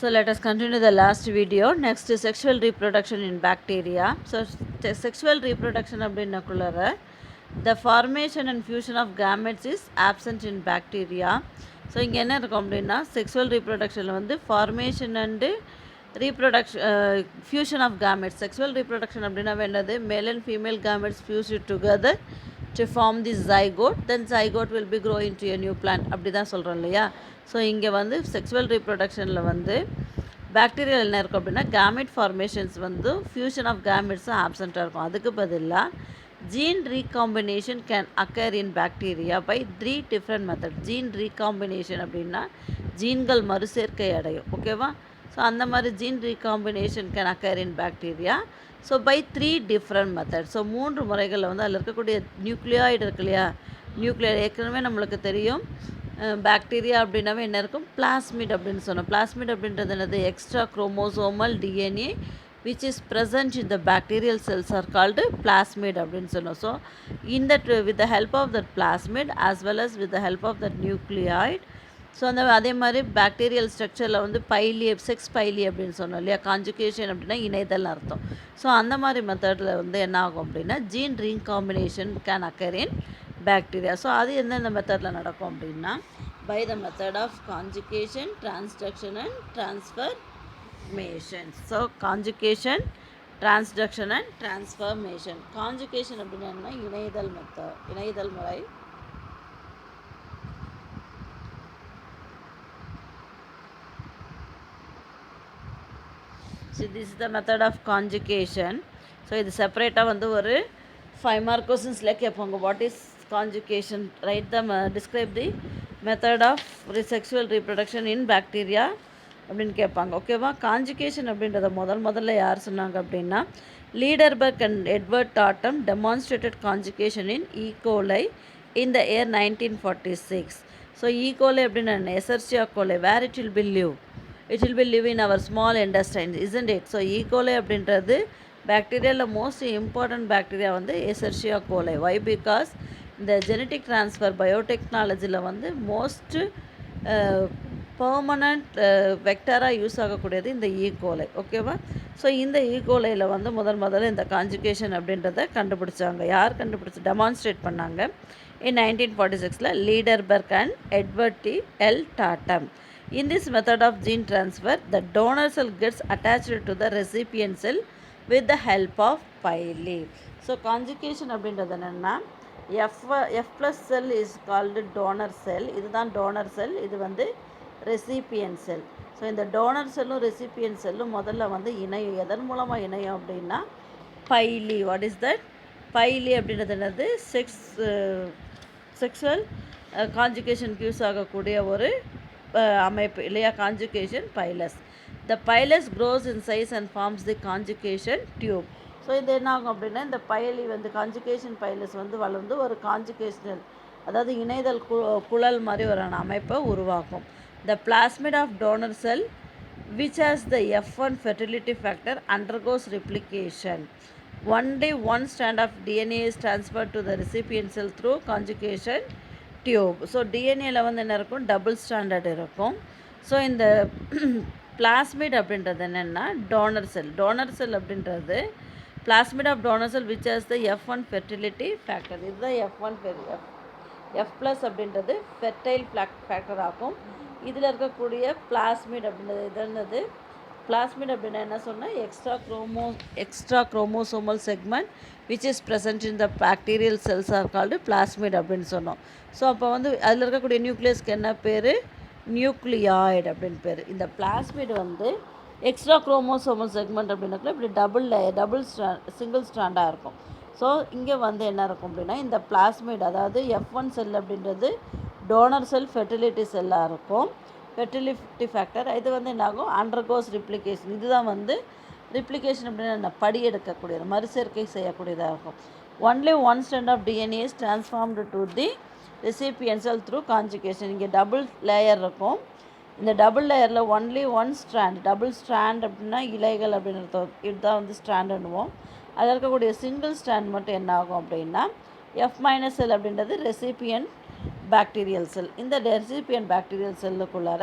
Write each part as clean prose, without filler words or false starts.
So let us continue the last video. Next is sexual reproduction in bacteria. So sexual reproduction அப்படின்னக்குள்ளார the formation and fusion of gametes is absent in bacteria. So இங்கே என்ன இருக்கும் அப்படின்னா sexual ரீப்ரொடக்ஷனில் வந்து formation and reproduction fusion of gametes. Sexual reproduction அப்படின்னா என்னது, male and female gametes fuse it together to form the zygote, then zygote will be grow into a new plant. அப்படி தான் சொல்கிறோம் இல்லையா. ஸோ இங்கே வந்து செக்ஸுவல் ரீப்ரொடக்ஷனில் வந்து பாக்டீரியா என்ன இருக்கும் அப்படின்னா கேமெட் ஃபார்மேஷன்ஸ் வந்து ஃபியூஷன் ஆஃப் கேமெட்ஸும் ஆப்சண்ட்டாக இருக்கும். அதுக்கு பதிலாக gene recombination can occur in bacteria by 3 different method. Gene recombination அப்படின்னா ஜீன்கள் மறுசேர்க்கை அடையும், ஓகேவா. ஸோ அந்த மாதிரி gene recombination can occur in bacteria. So by 3 different method. So 3 முறைகளில் வந்து அதில் இருக்கக்கூடிய நியூக்ளியாய்டு இருக்கு இல்லையா, நியூக்ளியாய்டு ஏற்கனவே நம்மளுக்கு தெரியும். பாக்டீரியா அப்படின்னாவே என்ன இருக்கும், பிளாஸ்மிட் அப்படின்னு சொன்னோம். பிளாஸ்மிட் அப்படின்றது என்னது, extra chromosomal DNA which is present in the bacterial cells are called plasmid அப்படின்னு சொன்னோம். So in that with the help of that plasmid as well as with the help of that nucleoid. So அந்த அதே மாதிரி bacterial ஸ்ட்ரக்சரில் வந்து பைலி sex பைலி அப்படின்னு சொன்னோம் இல்லையா. கான்ஜுகேஷன் அப்படின்னா இணைதல் அர்த்தம். ஸோ அந்த மாதிரி மெத்தடில் வந்து என்ன ஆகும் அப்படின்னா gene recombination can occur in bacteria. So அது எந்தெந்த மெத்தடில் நடக்கும் அப்படின்னா by the method of conjugation, transduction and transformation. So conjugation, transduction and transformation. Conjugation அப்படின்னா என்ன, இணைதல் மெத்தட், இணைதல் முறை. So this is the method of conjugation. So இது செப்பரேட்டாக வந்து ஒரு 5 மார்க் கொஸ்டின்ஸில் கேட்பாங்க. What is conjugation, write the describe the method of sexual reproduction in bacteria அப்படின்னு கேட்பாங்க, ஓகேவா. கான்ஜுகேஷன் அப்படின்றத முதல்ல யார் சொன்னாங்க அப்படின்னா Lederberg and Edward Tatum demonstrated conjugation in E coli in the year 1946. So E coli அப்படின்னு Escherichia coli, where it will be live, it will be live in our small intestines, isn't it? So E. coli அப்படின்றது பாக்டீரியாவில் most important bacteria வந்து எசர்சியா கோலை. வை, because இந்த genetic transfer பயோடெக்னாலஜியில் வந்து most permanent வெக்டராக use ஆகக்கூடியது இந்த ஈ கோலை, ஓகேவா. ஸோ இந்த ஈ கோலையில் வந்து முதல்ல இந்த கான்ஜுகேஷன் அப்படின்றத கண்டுபிடிச்சாங்க. யார் கண்டுபிடிச்சி டெமான்ஸ்ட்ரேட் பண்ணாங்க in 1946 Lederberg and Edward D L Tatum. In this method of gene transfer, the donor cell gets attached to the recipient cell with the help of pili. So conjugation அப்படின்றது என்னன்னா F plus cell is called donor cell. இதுதான் donor cell, இது வந்து recipient cell. So இந்த donor cellும் recipient cellும் முதல்ல வந்து இணையும். எதன் மூலமாக இணையும் அப்படின்னா pili. What is that, pili அப்படின்றது என்னது, செக்ஸுவல் கான்ஜுகேஷனுக்கு யூஸ் ஆகக்கூடிய ஒரு அமைப்பு இல்லையா, conjugation pilus. The pilus grows in size and forms the conjugation tube. So இது என்ன ஆகும் அப்படின்னா இந்த பைலி வந்து கான்ஜுகேஷன் பைலஸ் வந்து வளர்ந்து ஒரு கான்ஜுகேஷனல், அதாவது இணைதல் குழல் மாதிரி ஒரு அமைப்பை உருவாக்கும். The plasmid of donor cell which has the F1 fertility factor undergoes replication. Only one strand of DNA is transferred to the recipient cell through conjugation tube. So டிஎன்ஏல வந்து என்ன இருக்கும், டபுள் ஸ்டாண்டர்ட் இருக்கும். ஸோ இந்த plasmid அப்படின்றது என்னென்னா donor cell. Donor cell அப்படின்றது plasmid of donor cell which has the F1 fertility factor. இதுதான் எஃப் ப்ளஸ் அப்படின்றது ஃபெர்டைல் ஃபேக்டர் ஆகும். இதில் இருக்கக்கூடிய பிளாஸ்மிட் அப்படின்றது இது என்னது, பிளாஸ்மிட் அப்படின்னா என்ன சொன்னால் extra chromosomal segment which is present in the bacterial cells are called plasmid அப்படின்னு சொன்னோம். ஸோ அப்போ வந்து அதில் இருக்கக்கூடிய நியூக்ளியஸ்க்கு என்ன பேர், நியூக்ளியாய்டு அப்படின்னு பேர். இந்த பிளாஸ்மிட் வந்து எக்ஸ்ட்ரா குரோமோசோமல் செக்மெண்ட் அப்படின்னாக்குள்ள இப்படி சிங்கிள் ஸ்ட்ராண்டாக இருக்கும். ஸோ இங்கே வந்து என்ன இருக்கும் அப்படின்னா இந்த பிளாஸ்மிட், அதாவது F1 செல் அப்படின்றது டோனர் செல் ஃபெர்டிலிட்டி செல்லாக இருக்கும், ஃபெர்டிலிட்டி ஃபேக்டர். இது வந்து என்னாகும், அண்டர்கோஸ் ரிப்ளிகேஷன். இதுதான் வந்து ரிப்ளிகேஷன் அப்படின்னா படி எடுக்கக்கூடியது, மறுசேர்க்கை செய்யக்கூடியதாக இருக்கும். Only one strand of DNA is transformed to the recipient cell through conjugation. இங்கே டபுள் லேயர் இருக்கும். இந்த டபுள் லேயரில் only one strand, double strand அப்படின்னா இலைகள் அப்படின்னு அர்த்தம். இதுதான் வந்து ஸ்ட்ராண்டுன்னுவோம். அதில் இருக்கக்கூடிய சிங்கிள் ஸ்ட்ராண்ட் மட்டும் என்ன ஆகும் அப்படின்னா F மைனஸ் செல் அப்படின்றது ரெசிபியன்ட் பாக்டீரியல் செல். இந்த ரெசிபியன்ட் பாக்டீரியல் செல்லுக்குள்ளார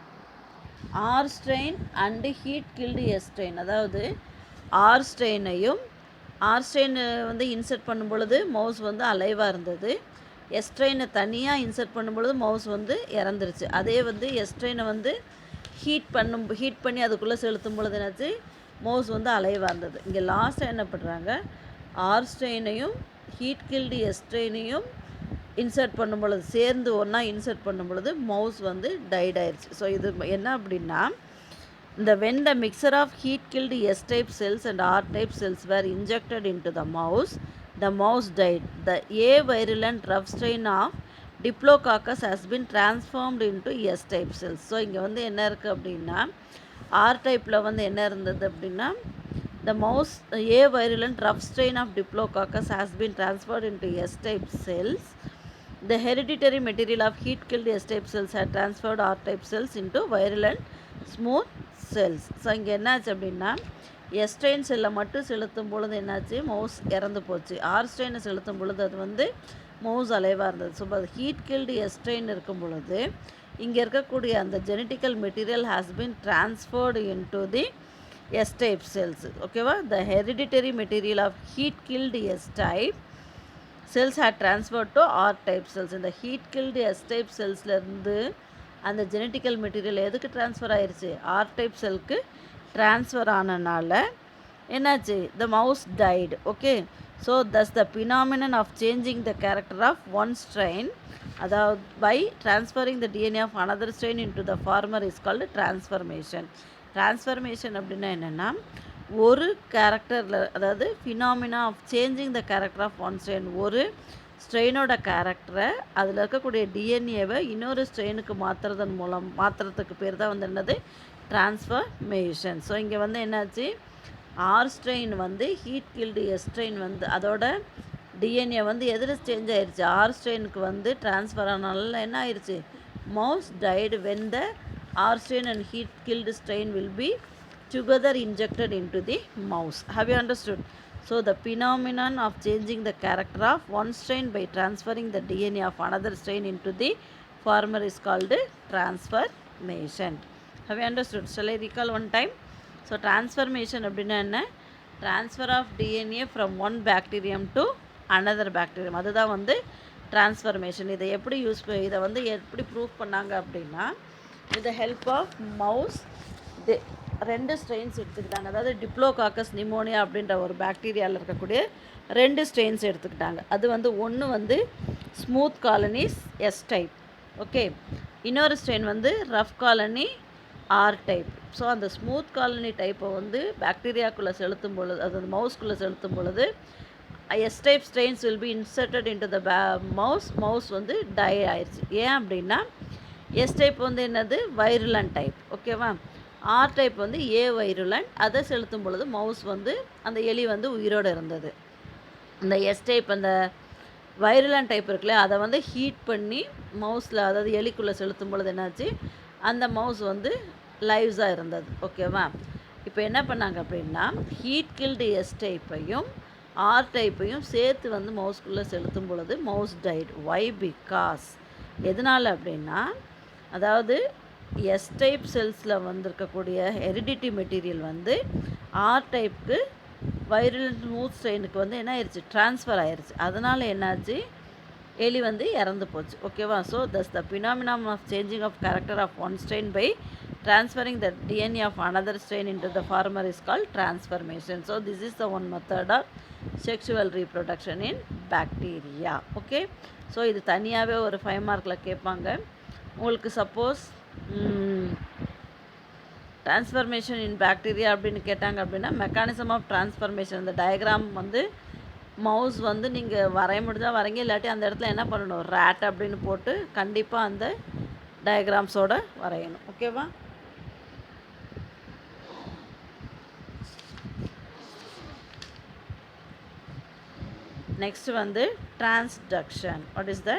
R strain and heat killed S strain. அதாவது ஆர் ஸ்ட்ரெயினையும் வந்து இன்சர்ட் பண்ணும் பொழுது மவுஸ் வந்து அலைவாக இருந்தது. எஸ் ஸ்ட்ரெயினை தனியாக இன்சர்ட் பண்ணும் பொழுது மவுஸ் வந்து இறந்துருச்சு. அதே வந்து எஸ் ஸ்ட்ரெயினை வந்து ஹீட் பண்ணி அதுக்குள்ளே செலுத்தும் பொழுது என்னாச்சு, மவுஸ் வந்து அலைவாக இருந்தது. இங்கே லாஸ்ட்டாக என்ன பண்ணுறாங்க, ஆர் ஸ்ட்ரெயினையும் ஹீட் கில்டு எஸ் ஸ்ட்ரெயினையும் இன்சர்ட் பண்ணும் பொழுது, சேர்ந்து ஒன்றா இன்சர்ட் பண்ணும் பொழுது மவுஸ் வந்து டைட் ஆயிடுச்சு. ஸோ இது என்ன அப்படின்னா, இந்த when the mixture of heat killed S type cells and R type cells were injected into the mouse died. The A virulent rough strain of Diplococcus has been transformed into S type cells. So இங்கே வந்து என்ன இருக்குது அப்படின்னா, R டைப்பில் வந்து என்ன இருந்தது அப்படின்னா, the mouse A virulent rough strain of Diplococcus has been transferred into S type cells. The hereditary material of heat killed S type cells had transferred R type cells into virulent smooth cells. So இங்கே என்னாச்சு அப்படின்னா, S strain செல்லை மட்டும் செலுத்தும் பொழுது என்னாச்சு, mouse இறந்து போச்சு. ஆர் ஸ்ட்ரெயினை செலுத்தும் பொழுது அது வந்து மவுஸ் அலைவாக இருந்தது. ஸோ அது ஹீட் கில்டு எஸ் ஸ்ட்ரெயின் இருக்கும் பொழுது இங்கே இருக்கக்கூடிய அந்த genetical material has been transferred into the S type cells. ஓகேவா, the hereditary material of heat killed S type cells had transfer to R type cells. இந்த heat killed S type செல்ஸ்லேருந்து அந்த genetical material எதுக்கு transfer ஆயிடுச்சு, R type செல்க்கு transfer ஆனனால என்னாச்சு, the mouse died. Okay, so thus the phenomenon of changing the character of one strain, அதாவது by transferring the DNA of another strain into the former is called transformation. Transformation அப்படின்னா என்னென்னா, ஒரு கேரக்டரில், அதாவது phenomena of changing the character of one strain, ஒரு ஸ்ட்ரெயினோட கேரக்டரை அதில் இருக்கக்கூடிய டிஎன்ஏவை இன்னொரு ஸ்ட்ரெயினுக்கு மாற்றுறதுக்கு பேர் தான் வந்து என்னது, ட்ரான்ஸ்ஃபர்மேஷன். ஸோ இங்கே வந்து என்னாச்சு, ஆர் ஸ்ட்ரெயின் வந்து ஹீட் கில்டு எஸ் ஸ்ட்ரெயின் வந்து அதோட டிஎன்ஏ வந்து எதில் சேஞ்ச் ஆயிடுச்சு, ஆர் ஸ்ட்ரெயினுக்கு வந்து ட்ரான்ஸ்ஃபர் ஆனால என்ன ஆயிடுச்சு, mouse died when the R strain and heat killed strain will be together injected into the mouse. Have you understood? So the phenomenon of changing the character of one strain by transferring the DNA of another strain into the former is called transformation. Have you understood? Shall I recall one time? So transformation அப்படின்னா என்ன, transfer of DNA from one bacterium to another bacterium, அதுதான் வந்து transformation. இதை எப்படி prove பண்ணாங்க அப்படின்னா, with the help of mouse ரெண்டு strains எடுத்துக்கிட்டாங்க. அதாவது டிப்ளோகாக்கஸ் நிமோனியா அப்படின்ற ஒரு பாக்டீரியாவில் இருக்கக்கூடிய ரெண்டு ஸ்ட்ரெயின்ஸ் எடுத்துக்கிட்டாங்க. அது வந்து ஒன்று வந்து smooth colonies S type, okay, இன்னொரு ஸ்ட்ரெயின் வந்து rough colony R type. So அந்த ஸ்மூத் காலனி டைப்பை வந்து பாக்டீரியாக்குள்ளே செலுத்தும் பொழுது, அது மவுஸ்குள்ளே செலுத்தும் பொழுது S type strains will be inserted into the mouse வந்து டை ஆயிடுச்சு. ஏன் அப்படின்னா, எஸ் டைப் வந்து என்னது, வைருலன் டைப், ஓகேவா. ஆர் டைப் வந்து ஏ வைருலன், அதை செலுத்தும் பொழுது மவுஸ் வந்து அந்த எலி வந்து உயிரோடு இருந்தது. இந்த எஸ் டைப் அந்த வைருலன் டைப் இருக்குல்ல, அதை வந்து ஹீட் பண்ணி மவுஸில், அதாவது எலிக்குள்ளே செலுத்தும் பொழுது என்னாச்சு, அந்த மவுஸ் வந்து லைவ்ஸாக இருந்தது. ஓகேவா, இப்போ என்ன பண்ணாங்க அப்படின்னா, ஹீட் கில்டு எஸ் டைப்பையும் ஆர் டைப்பையும் சேர்த்து வந்து மவுஸ்குள்ளே செலுத்தும் பொழுது மவுஸ் டைட். ஒய், பிகாஸ், எதனால் அப்படின்னா, அதாவது எஸ் டைப் செல்ஸில் வந்திருக்கக்கூடிய ஹெரிடிட்டி மெட்டீரியல் வந்து ஆர் டைப்புக்கு வைரலண்ட் ஸ்மூத் ஸ்ட்ரெயினுக்கு வந்து என்ன ஆயிடுச்சு, ட்ரான்ஸ்ஃபர் ஆயிடுச்சு. அதனால் என்னாச்சு, எலி வந்து இறந்து போச்சு. ஓகேவா, so thus the phenomenon of changing of character of one strain by transferring the DNA of another strain into the former is called transformation. So this is the one method of sexual reproduction in bacteria. Okay, so இது தனியாகவே ஒரு 5 மார்க்கில் கேட்பாங்க. உங்களுக்கு suppose transformation இன் bacteria அப்படின்னு கேட்டாங்க அப்படின்னா, mechanism of transformation, இந்த டயக்ராம் வந்து மவுஸ் வந்து நீங்கள் வரைய முடிஞ்சால் வரைங்க, இல்லாட்டி அந்த இடத்துல என்ன பண்ணணும், ரேட் அப்படின்னு போட்டு கண்டிப்பாக அந்த டயக்ராம்ஸோடு வரையணும். ஓகேவா, நெக்ஸ்ட் வந்து transduction. What is the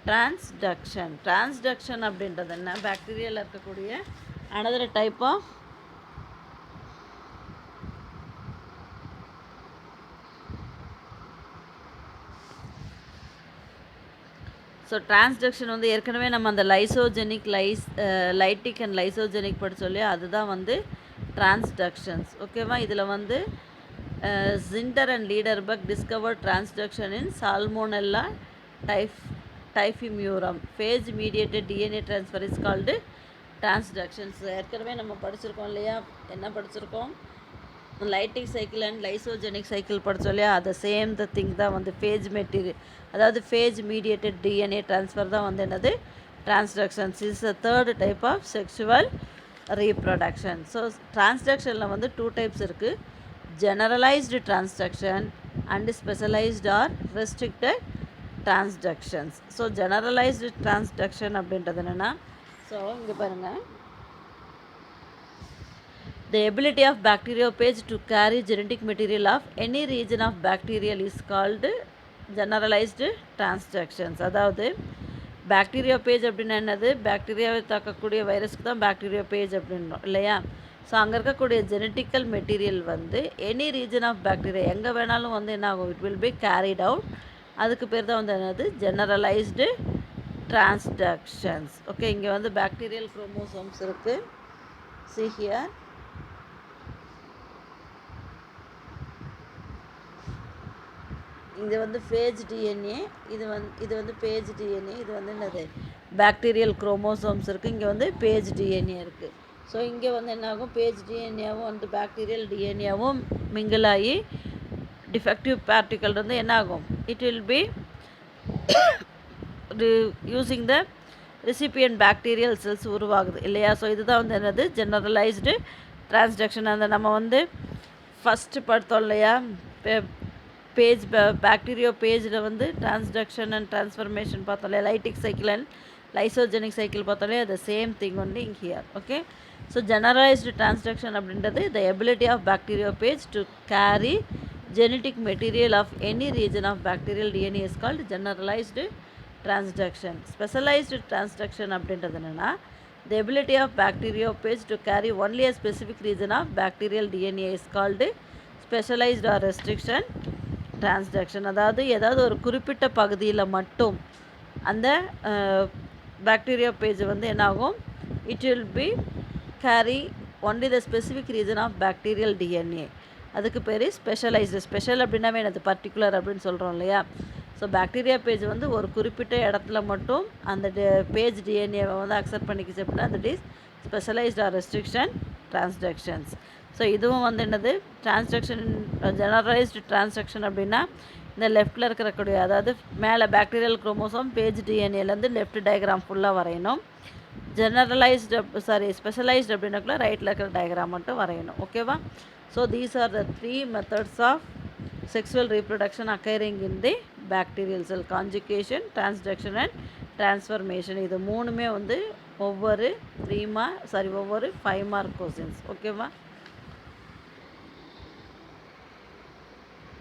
transduction? Transduction அப்படின்றது என்ன, பாக்டீரியாவில் இருக்கக்கூடிய another type of so so transduction வந்து ஏற்கனவே நம்ம அந்த லைசோஜெனிக் லைட்டிக் அண்ட் லைசோஜெனிக் படித்தோம் இல்லையா, அதுதான் வந்து டிரான்ஸ்டக்ஷன்ஸ். ஓகேவா? இதில் வந்து Zinder and Lederberg discover transduction in Salmonella typhimurium phage mediated DNA transfer is called transductions. ஏற்கனவே நம்ம படிச்சிருக்கோம் இல்லையா, என்ன படிச்சிருக்கோம், lytic cycle and lysogenic cycle படித்தோம் இல்லையா, அது சேம் த திங் தான் வந்து phage மெட்டீரியல், அதாவது phage mediated DNA transfer தான் வந்து என்னது transductions. Is a third type of sexual reproduction. So டிரான்ஸ்டக்ஷனில் வந்து 2 டைப்ஸ் இருக்குது, generalised transduction and specialised or restricted transductions. So generalised transduction அப்படின்றது என்னென்னா, ஸோ இங்கே பாருங்கள், the ability of bacteriophage to carry genetic material of any region of bacterial is called generalized transductions. அதாவது பாக்டீரியோபேஜ் அப்படின்னா என்னது, பாக்டீரியாவை தாக்கக்கூடிய வைரஸ்க்கு தான் பாக்டீரியோபேஜ் அப்படின்றோம் இல்லையா. ஸோ அங்கே இருக்கக்கூடிய ஜெனட்டிக்கல் மெட்டீரியல் வந்து எனி ரீஜன் ஆஃப் பாக்டீரியா எங்கே வேணாலும் வந்து என்ன ஆகும், it will be carried out. அதுக்கு பேர் தான் வந்து என்னது ஜெனரலைஸ்டு டிரான்ஸ்டக்ஷன்ஸ். ஓகே, இங்கே வந்து பாக்டீரியல் குரோமோசோம்ஸ் இருக்குது. see here, இது வந்து phage DNA, இது வந்து phage DNA, இது வந்து என்னது பாக்டீரியல் குரோமோசோம்ஸ் இருக்குது. இங்கே வந்து phage DNA இருக்குது. ஸோ இங்கே வந்து என்ன ஆகும், phage DNAவும் வந்து பாக்டீரியல் டிஎன்ஏவும் மிங்கிள் ஆகி டிஃபெக்டிவ் பார்ட்டிக்கல் வந்து என்ன ஆகும், it will be using the recipient bacterial cells உருவாகுது இல்லையா. ஸோ இதுதான் வந்து என்னது ஜெனரலைஸ்டு டிரான்ஸ்டக்ஷன். அந்த நம்ம வந்து ஃபஸ்ட்டு பார்த்தோம் இல்லையா, பாக்டீரியோ பேஜில் வந்து டிரான்ஸ்டக்ஷன் அண்ட் டிரான்ஸ்ஃபர்மேஷன் பார்த்தோம் இல்லையா, lytic cycle and lysogenic cycle பார்த்தோம் இல்லையா, அது same thing only in here. Okay, so generalised transduction அப்படின்றது the ability of bacteriophage to carry genetic material of any region of bacterial DNA is called generalised transduction. Specialised transduction அப்படின்றது என்னென்னா, the ability of bacteriophage to carry only a specific region of bacterial DNA is called specialised or restriction transduction. அதாவது ஏதாவது ஒரு குறிப்பிட்ட பகுதியில் மட்டும் அந்த bacteria phage வந்து என்னாகும், it will be carry only the specific region of bacterial DNA. அதுக்கு பேர் ஸ்பெஷலைஸ்டு. ஸ்பெஷல் அப்படின்னாவே என்னது பர்டிகுலர் அப்படின்னு சொல்கிறோம் இல்லையா. ஸோ பாக்டீரியா பேஜ் வந்து ஒரு குறிப்பிட்ட இடத்துல மட்டும் அந்த பேஜ் டிஎன்ஏவை வந்து அக்செப்ட் பண்ணிக்கிச்சு அப்படின்னா that is specialised or restriction transductions. So இதுவும் வந்து என்னது டிரான்ஸ்டக்ஷன், ஜெனரலைஸ்டு டிரான்ஸ்டக்ஷன் அப்படின்னா இந்த லெஃப்ட்டில் இருக்கக்கூடிய, அதாவது மேலே பாக்டீரியல் குரோமோசோம் பேஜ் டிஎன்ஏலேருந்து லெஃப்ட் டயக்ராம் ஃபுல்லாக வரையணும். ஸ்பெஷலைஸ்டு அப்படின்னாக்குள்ள ரைட்டில் இருக்கிற டயக்ராம் மட்டும் வரையணும். ஓகேவா. So these are the 3 methods of sexual reproduction occurring in the bacterial cell: conjugation, transduction and transformation. இது மூணுமே வந்து ஒவ்வொரு 5 மார்க் கொஸ்டின்ஸ். ஓகேவா.